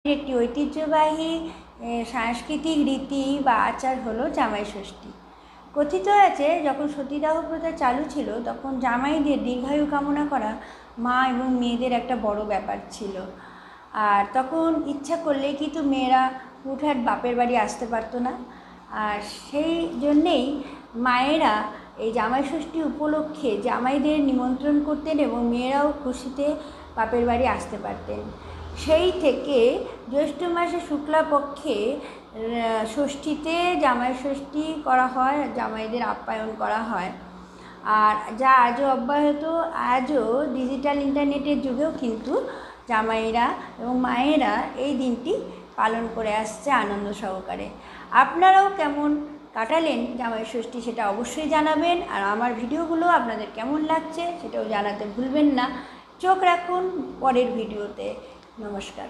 একটি ঐতিহ্যবাহী সাংস্কৃতিক রীতি বা আচার হলো জামাই ষষ্ঠী। কথিত আছে যখন সতীদাহ প্রথা চালু ছিল তখন জামাইদের দীর্ঘায়ু কামনা করা মা এবং মেয়েদের একটা বড় ব্যাপার ছিল। আর তখন ইচ্ছা করলে কিন্তু মেয়েরা হুটহাট বাপের বাড়ি আসতে পারতো না। আর সেই জন্যেই মায়েরা এই জামাই ষষ্ঠী উপলক্ষে জামাইদের নিমন্ত্রণ করতেন এবং মেয়েরাও খুশিতে বাপের বাড়ি আসতে পারতেন। সেই থেকে জ্যৈষ্ঠ মাসে শুক্লাপক্ষে ষষ্ঠীতে জামাই ষষ্ঠী করা হয়, জামাইদের আপ্যায়ন করা হয়। আর যা আজও অব্যাহত, আজও ডিজিটাল ইন্টারনেটের যুগেও কিন্তু জামাইরা এবং মায়েরা এই দিনটি পালন করে আসছে আনন্দ সহকারে। আপনারাও কেমন কাটালেন জামাই ষষ্ঠী সেটা অবশ্যই জানাবেন। আর আমার ভিডিওগুলো আপনাদের কেমন লাগছে সেটাও জানাতে ভুলবেন না। চোখ রাখুন পরের ভিডিওতে। নমস্কার।